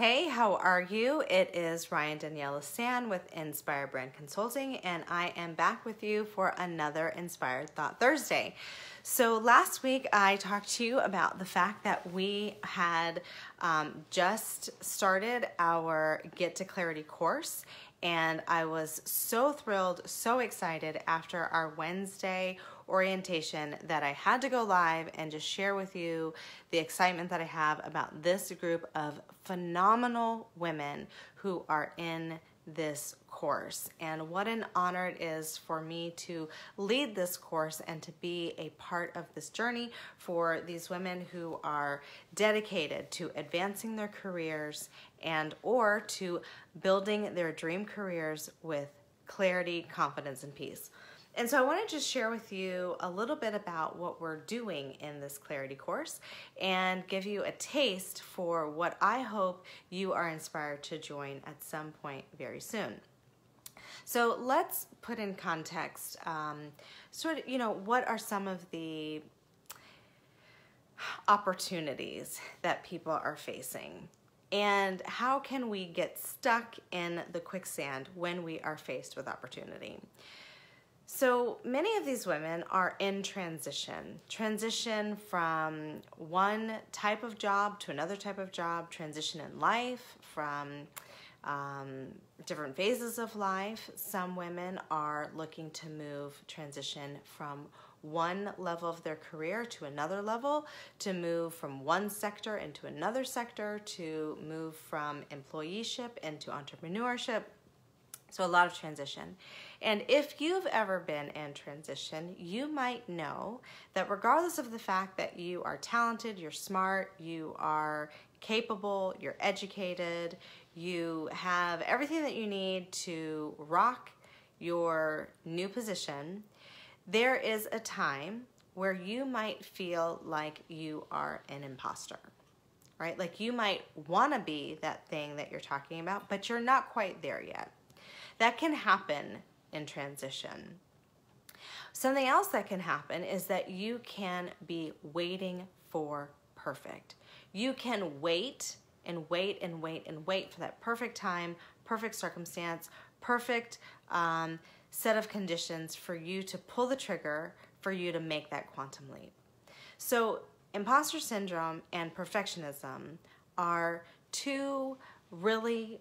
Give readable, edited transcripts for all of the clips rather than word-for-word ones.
Hey, how are you? It is Ryane Danielle LeCesne with Inspire Brand Consulting, and I am back with you for another Inspired Thought Thursday. So last week I talked to you about the fact that we had just started our Get to Clarity course, and I was so thrilled, so excited after our Wednesday orientation that I had to go live and just share with you the excitement that I have about this group of phenomenal women who are in this course. And what an honor it is for me to lead this course and to be a part of this journey for these women who are dedicated to advancing their careers and or to building their dream careers with clarity, confidence, and peace. And so I want to just share with you a little bit about what we're doing in this clarity course and give you a taste for what I hope you are inspired to join at some point very soon. So let's put in context, what are some of the opportunities that people are facing? And how can we get stuck in the quicksand when we are faced with opportunity? So many of these women are in transition from one type of job to another type of job, transition in life, from different phases of life. Some women are looking to transition from one level of their career to another level, to move from one sector into another sector, to move from employeeship into entrepreneurship. So a lot of transition. And if you've ever been in transition, you might know that regardless of the fact that you are talented, you're smart, you are capable, you're educated, you have everything that you need to rock your new position, there is a time where you might feel like you are an imposter, right? Like you might want to be that thing that you're talking about, but you're not quite there yet. That can happen in transition. Something else that can happen is that you can be waiting for perfect. You can wait and wait and wait and wait for that perfect time, perfect circumstance, perfect set of conditions for you to pull the trigger, for you to make that quantum leap. So imposter syndrome and perfectionism are two really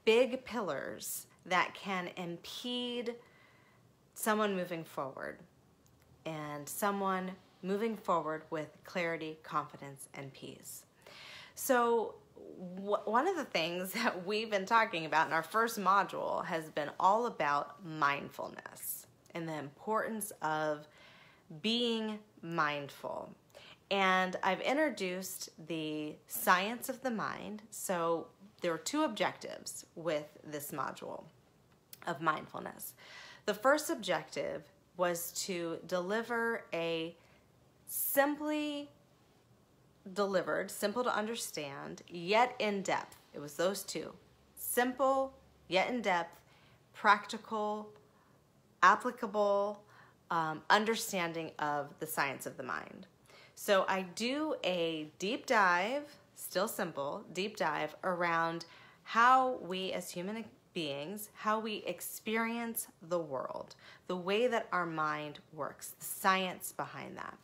big pillars that can impede someone moving forward and someone moving forward with clarity, confidence, and peace. So one of the things that we've been talking about in our first module has been all about mindfulness and the importance of being mindful. And I've introduced the science of the mind. So there are two objectives with this module of mindfulness. The first objective was to deliver a simply delivered, simple to understand, yet in depth. It was those two. Simple, yet in depth, practical, applicable understanding of the science of the mind. So I do a deep dive, still simple, deep dive around how we as human beings, how we experience the world, the way that our mind works, the science behind that.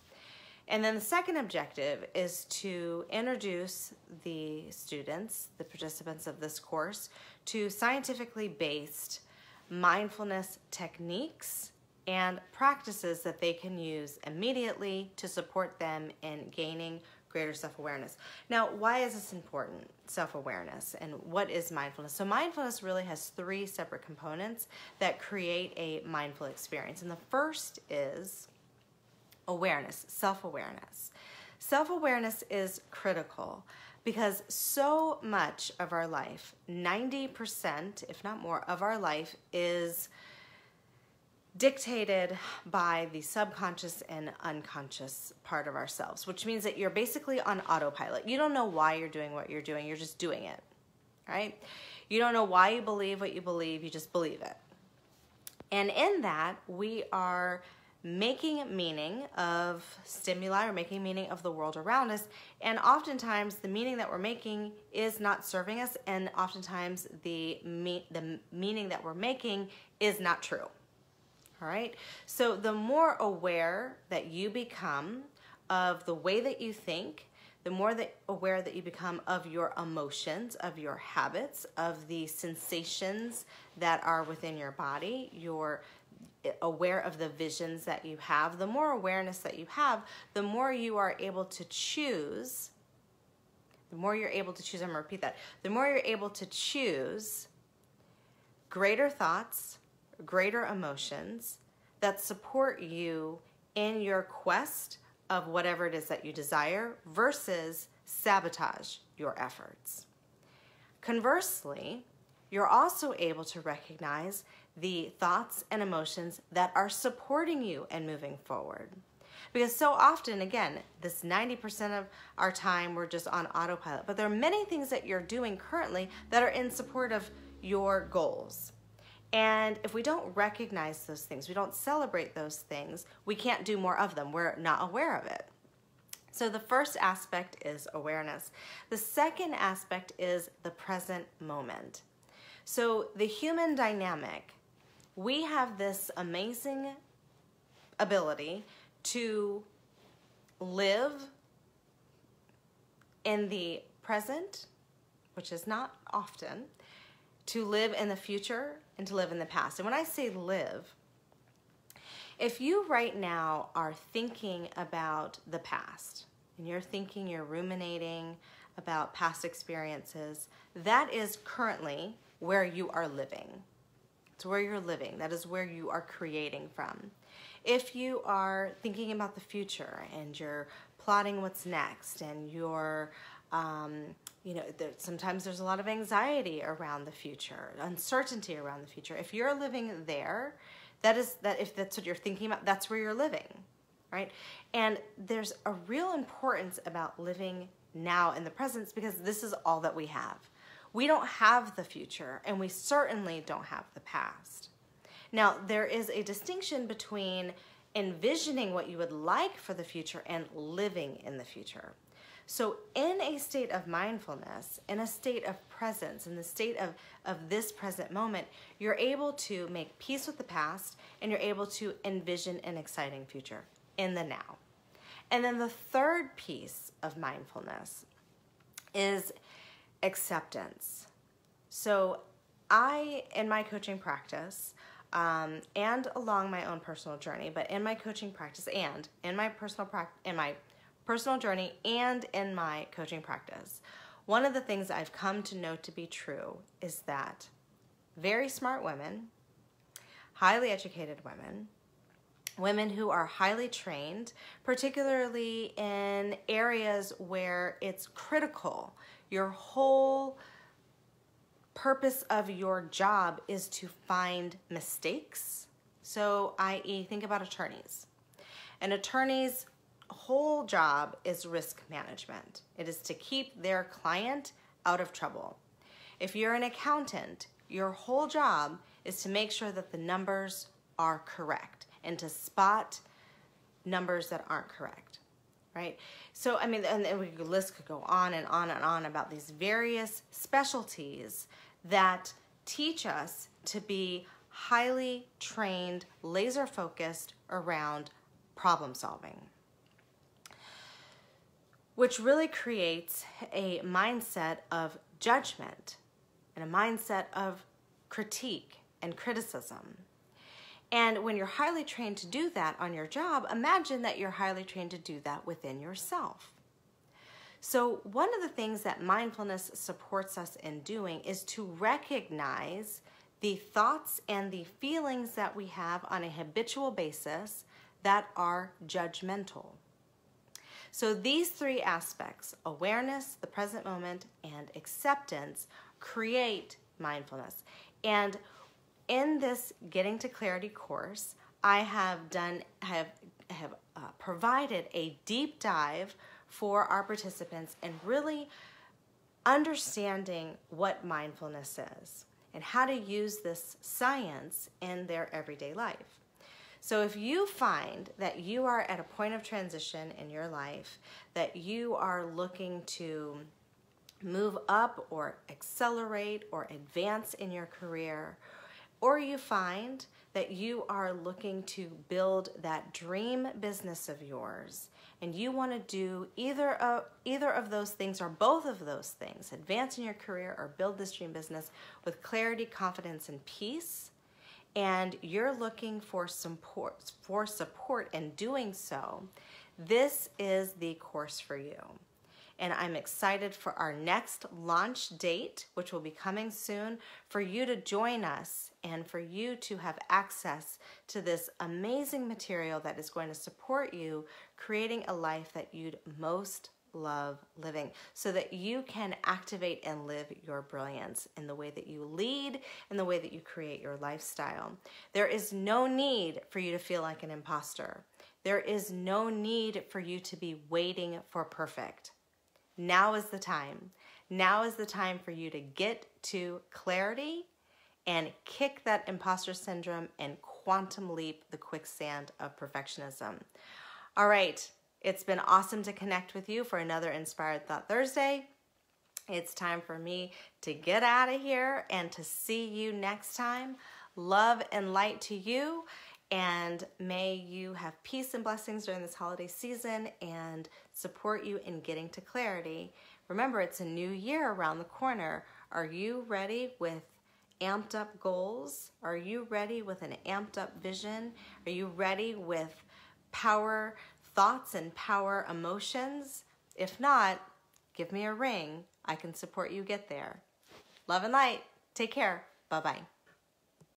And then the second objective is to introduce the students, the participants of this course, to scientifically based mindfulness techniques and practices that they can use immediately to support them in gaining greater self-awareness. Now, why is this important, self-awareness, and what is mindfulness? So mindfulness really has three separate components that create a mindful experience. And the first is awareness, self-awareness. Self-awareness is critical because so much of our life, 90%, if not more, of our life is dictated by the subconscious and unconscious part of ourselves, which means that you're basically on autopilot. You don't know why you're doing what you're doing, you're just doing it, right? You don't know why you believe what you believe, you just believe it. And in that, we are making meaning of stimuli or making meaning of the world around us, and oftentimes the meaning that we're making is not serving us, and oftentimes the meaning that we're making is not true. All right? So the more aware that you become of the way that you think, the more aware that you become of your emotions, of your habits, of the sensations that are within your body, you're aware of the visions that you have, the more awareness that you have, the more you are able to choose, I'm going to repeat that, the more you're able to choose greater thoughts, greater emotions that support you in your quest of whatever it is that you desire versus sabotage your efforts. Conversely, you're also able to recognize the thoughts and emotions that are supporting you and moving forward. Because so often, again, this 90% of our time we're just on autopilot, but there are many things that you're doing currently that are in support of your goals. And if we don't recognize those things, we don't celebrate those things, we can't do more of them. We're not aware of it. So the first aspect is awareness. The second aspect is the present moment. So the human dynamic, we have this amazing ability to live in the present, which is not often, to live in the future, and to live in the past. And when I say live, if you right now are thinking about the past, and you're ruminating about past experiences, that is currently where you are living. It's where you're living. That is where you are creating from. If you are thinking about the future and you're plotting what's next, and you're sometimes there's a lot of anxiety around the future, uncertainty around the future. If you're living there, if that's what you're thinking about, that's where you're living, right? And there's a real importance about living now in the present, because this is all that we have. We don't have the future, and we certainly don't have the past. Now, there is a distinction between envisioning what you would like for the future and living in the future. So in a state of mindfulness, in a state of presence, in the state of this present moment, you're able to make peace with the past, and you're able to envision an exciting future in the now. And then the third piece of mindfulness is acceptance. So in my coaching practice, and along my own personal journey, but in my coaching practice and in my personal journey and in my coaching practice, one of the things I've come to know to be true is that very smart women, highly educated women who are highly trained, particularly in areas where it's critical, your whole purpose of your job is to find mistakes. So, i.e., think about attorneys. An attorney's whole job is risk management. It is to keep their client out of trouble. If you're an accountant, your whole job is to make sure that the numbers are correct and to spot numbers that aren't correct, right? So, I mean, and the list could go on and on and on about these various specialties that teach us to be highly trained, laser focused around problem solving, which really creates a mindset of judgment and a mindset of critique and criticism. And when you're highly trained to do that on your job, imagine that you're highly trained to do that within yourself. So one of the things that mindfulness supports us in doing is to recognize the thoughts and the feelings that we have on a habitual basis that are judgmental. So these three aspects, awareness, the present moment, and acceptance, create mindfulness. And in this Getting to Clarity course, I have provided a deep dive for our participants and really understanding what mindfulness is and how to use this science in their everyday life. So if you find that you are at a point of transition in your life, that you are looking to move up or accelerate or advance in your career, or you find that you are looking to build that dream business of yours and you want to do either of those things or both of those things, advance in your career or build this dream business with clarity, confidence, and peace, and you're looking for support in doing so, this is the course for you. And I'm excited for our next launch date, which will be coming soon, for you to join us and for you to have access to this amazing material that is going to support you creating a life that you'd most love living, so that you can activate and live your brilliance in the way that you lead, in the way that you create your lifestyle. There is no need for you to feel like an imposter. There is no need for you to be waiting for perfect. Now is the time. Now is the time for you to get to clarity and kick that imposter syndrome and quantum leap the quicksand of perfectionism. All right, it's been awesome to connect with you for another Inspired Thought Thursday. It's time for me to get out of here and to see you next time. Love and light to you, and may you have peace and blessings during this holiday season and support you in getting to clarity. Remember, it's a new year around the corner. Are you ready with amped up goals? Are you ready with an amped up vision? Are you ready with power thoughts and power emotions? If not, give me a ring. I can support you get there. Love and light. Take care. Bye-bye.